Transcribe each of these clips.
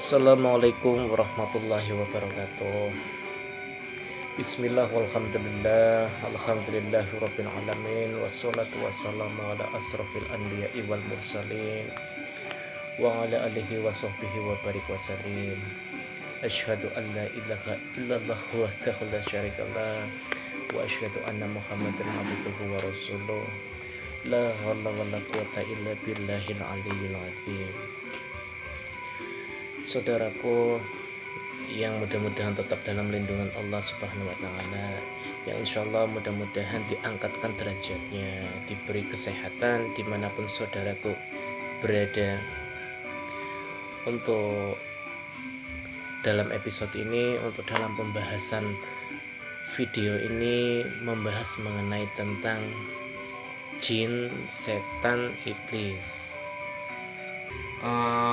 Assalamualaikum warahmatullahi wabarakatuh. Bismillah walhamdulillah. Alhamdulillahirabbil alamin. Wassalatu wassalamu ala asrofil anbiya'i wal mursalin wa ala alihi wa sahbihi wa barik wasallim. Asyhadu an la ilaha illallah wahdahu la syarikalah wa asyhadu anna Muhammadan abduhu wa rasuluh. La haula wala quwata illa billahil aliyyil azim. Saudaraku yang mudah-mudahan tetap dalam lindungan Allah Subhanahu wa taala, yang insyaallah mudah-mudahan diangkatkan derajatnya, diberi kesehatan dimanapun saudaraku berada. Untuk dalam episode ini, untuk dalam pembahasan video ini membahas mengenai tentang jin, setan, iblis.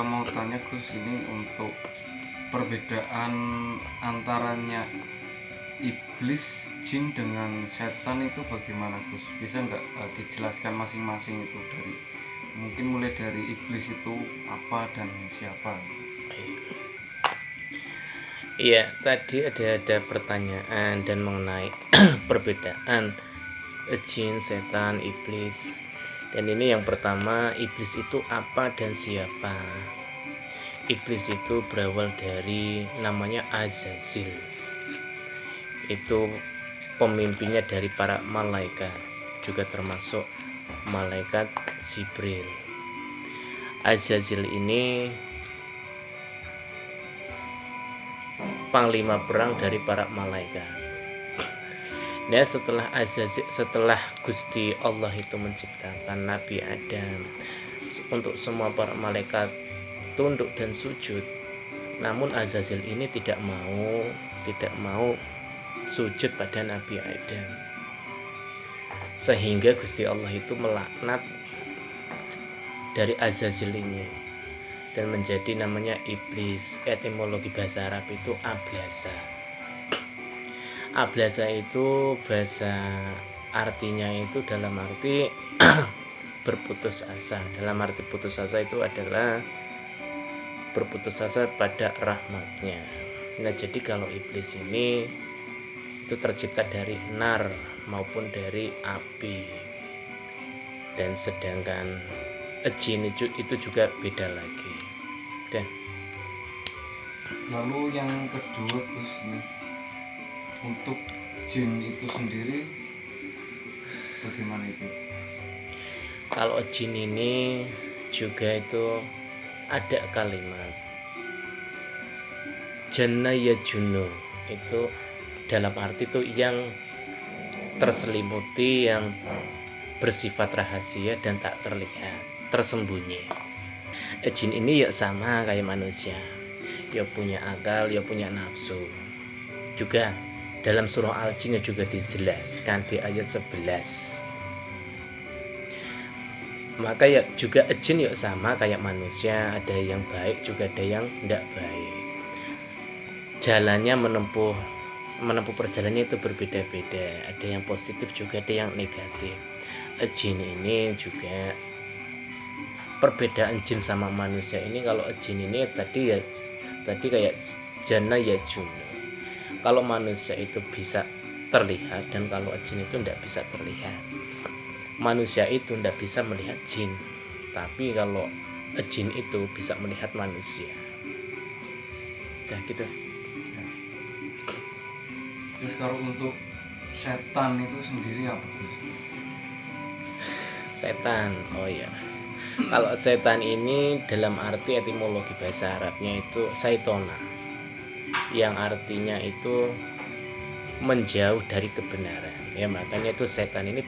Mau tanya Gus, ini untuk perbedaan antaranya iblis, jin dengan setan itu bagaimana Gus? Bisa nggak dijelaskan masing-masing itu, dari mungkin mulai dari iblis itu apa dan siapa? Iya, tadi ada pertanyaan dan mengenai perbedaan jin, setan, iblis. Dan ini yang pertama, iblis itu apa dan siapa? Iblis itu berawal dari namanya Azazil. Itu pemimpinnya dari para malaikat, juga termasuk malaikat Jibril. Azazil ini panglima perang dari para malaikat. Nah, setelah Gusti Allah itu menciptakan Nabi Adam, untuk semua para malaikat tunduk dan sujud, namun Azazil ini tidak mau sujud pada Nabi Adam, sehingga Gusti Allah itu melaknat dari Azazil ini dan menjadi namanya iblis. Etimologi bahasa Arab itu ablasa. Ablasa itu bahasa artinya itu dalam arti berputus asa. Dalam arti putus asa itu adalah berputus asa pada rahmatnya. Nah, jadi kalau iblis ini itu tercipta dari nar maupun dari api. Dan sedangkan jin itu juga beda lagi. Dan Lalu yang kedua Gus, ini untuk jin itu sendiri bagaimana itu? kalau jin ini juga itu ada kalimat janna ya juno, itu dalam arti itu yang terselimuti, yang bersifat rahasia dan tak terlihat, tersembunyi. Jin ini ya sama kayak manusia, ya punya akal, ya punya nafsu. Juga dalam surah Al-Jin juga dijelaskan di ayat 11. Maka ya juga jin ya sama kayak manusia, ada yang baik juga ada yang tidak baik. Jalannya menempuh perjalanannya itu berbeda-beda, ada yang positif juga ada yang negatif. Jin ini juga perbedaan jin sama manusia ini, kalau jin ini tadi kayak jana ya juno. Kalau manusia itu bisa terlihat, dan kalau jin itu tidak bisa terlihat. Manusia itu tidak bisa melihat jin, tapi kalau jin itu bisa melihat manusia. Nah, gitu. Terus kalau untuk setan itu sendiri apa Gus? Setan, oh ya. Kalau setan ini dalam arti etimologi bahasa Arabnya itu saitona, yang artinya itu menjauh dari kebenaran. Ya, makanya itu setan ini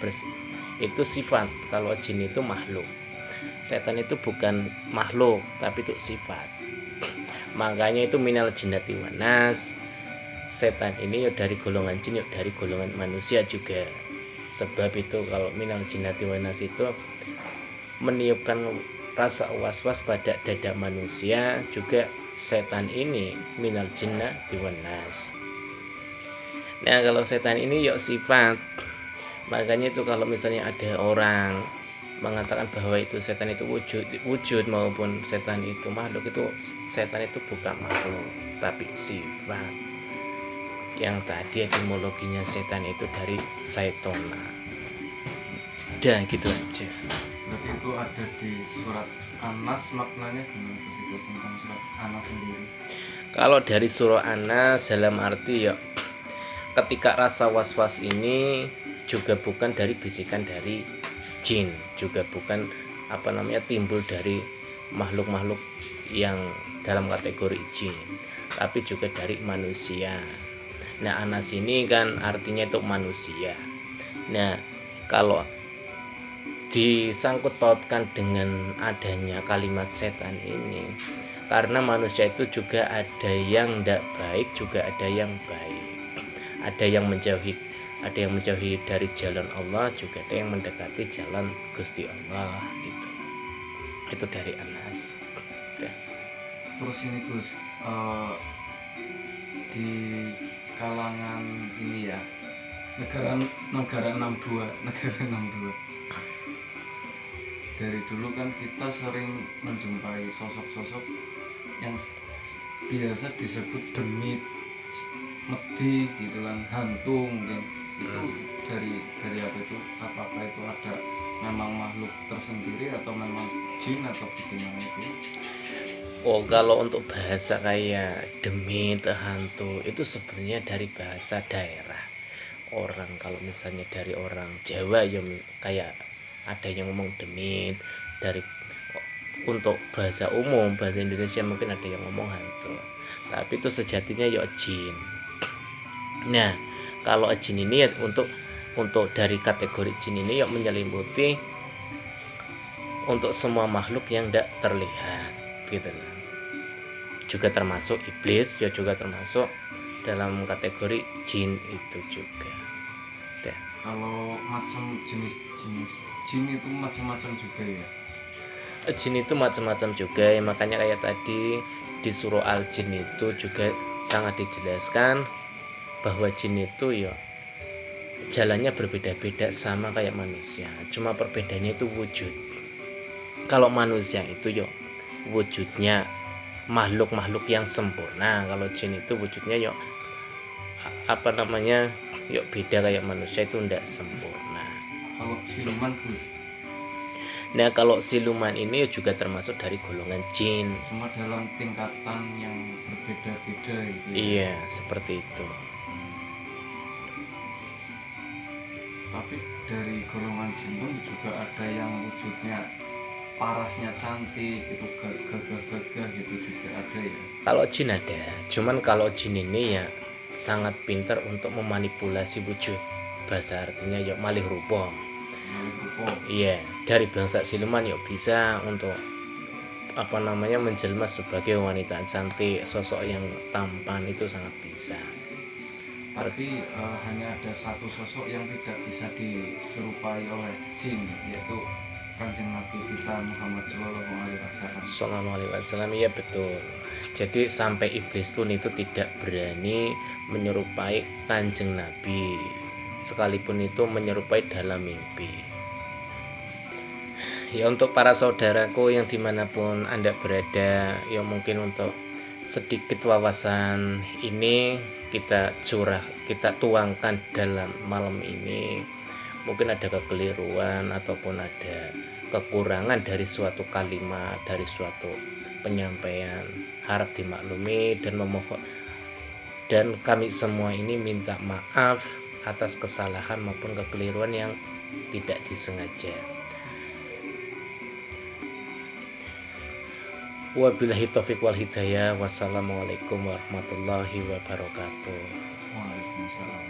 itu sifat. Kalau jin itu makhluk, setan itu bukan makhluk tapi itu sifat. Makanya itu minal jinnati wanas. Setan ini ya dari golongan jin, ya dari golongan manusia juga. Sebab itu kalau minal jinnati wanas itu meniupkan rasa was-was pada dada manusia. Juga setan ini minal jinnati wanas. Nah, kalau setan ini ya sifat. Makanya itu kalau misalnya ada orang mengatakan bahwa itu setan itu wujud maupun setan itu makhluk, itu setan itu bukan makhluk tapi sifat. Yang tadi etimologinya setan itu dari saitona. Dan gitu aja. Berarti itu ada di surat An-Nas, maknanya gimana Gus itu tentang surat An-Nas sendiri? Kalau dari surah An-Nas dalam arti ya ketika rasa was-was ini juga bukan dari bisikan dari jin, juga bukan timbul dari makhluk-makhluk yang dalam kategori jin, tapi juga dari manusia. Nah, Anas ini kan artinya itu manusia. Nah, kalau disangkut pautkan dengan adanya kalimat setan ini, karena manusia itu juga ada yang tidak baik, juga ada yang baik, ada yang menjauhi dari jalan Allah, juga ada yang mendekati jalan Gusti Allah gitu. Itu dari Anas. Terus ini Gus, di kalangan ini ya, negara 62 dari dulu kan kita sering menjumpai sosok-sosok yang biasa disebut demit, medi gitu kan, hantu mungkin. Itu dari apa itu? Apakah itu ada memang makhluk tersendiri atau memang jin atau bagaimana itu? Oh, kalau untuk bahasa kayak demit, hantu itu sebenarnya dari bahasa daerah orang. Kalau misalnya dari orang Jawa ya kayak ada yang ngomong demit. Dari untuk bahasa umum, bahasa Indonesia mungkin ada yang ngomong hantu. Tapi itu sejatinya ya jin. Nah, kalau jin ini ya untuk dari kategori jin ini ya menyelimuti untuk semua makhluk yang tidak terlihat gitu lah. Juga termasuk iblis, ya juga termasuk dalam kategori jin itu juga. Kalau macam jenis jin itu macam-macam juga ya? Jin itu macam-macam juga ya, makanya kayak tadi di surah Al-Jin itu juga sangat dijelaskan bahwa jin itu ya jalannya berbeda-beda sama kayak manusia, cuma perbedaannya itu wujud. Kalau manusia itu ya wujudnya makhluk-makhluk yang sempurna, kalau jin itu wujudnya ya yuk beda kayak manusia, itu tidak sempurna. Kalau siluman Gus? Nah, kalau siluman ini juga termasuk dari golongan jin, cuma dalam tingkatan yang berbeda-beda gitu ya? Iya, seperti itu. Tapi dari golongan jin pun juga ada yang wujudnya parasnya cantik gitu, gagah-gagah gitu juga ada ya? Kalau jin ada, cuman kalau jin ini ya sangat pintar untuk memanipulasi wujud. Bahasa artinya ya malih rupa. Iya, dari bangsa siluman ya bisa untuk menjelma sebagai wanita cantik, sosok yang tampan, itu sangat bisa. Tapi hanya ada satu sosok yang tidak bisa diserupai oleh jin, yaitu Kanjeng Nabi kita Muhammad Sallallahu Alaihi Wasallam. Iya betul. Jadi sampai iblis pun itu tidak berani menyerupai Kanjeng Nabi, sekalipun itu menyerupai dalam mimpi. Ya, untuk para saudaraku yang dimanapun Anda berada, ya mungkin untuk sedikit wawasan ini kita tuangkan dalam malam ini. Mungkin ada kekeliruan ataupun ada kekurangan dari suatu kalimat, dari suatu penyampaian, harap dimaklumi dan memohon, dan kami semua ini minta maaf atas kesalahan maupun kekeliruan yang tidak disengaja. Wabillahi taufiq wal hidayah. Wassalamualaikum warahmatullahi wabarakatuh. Waalaikumsalam.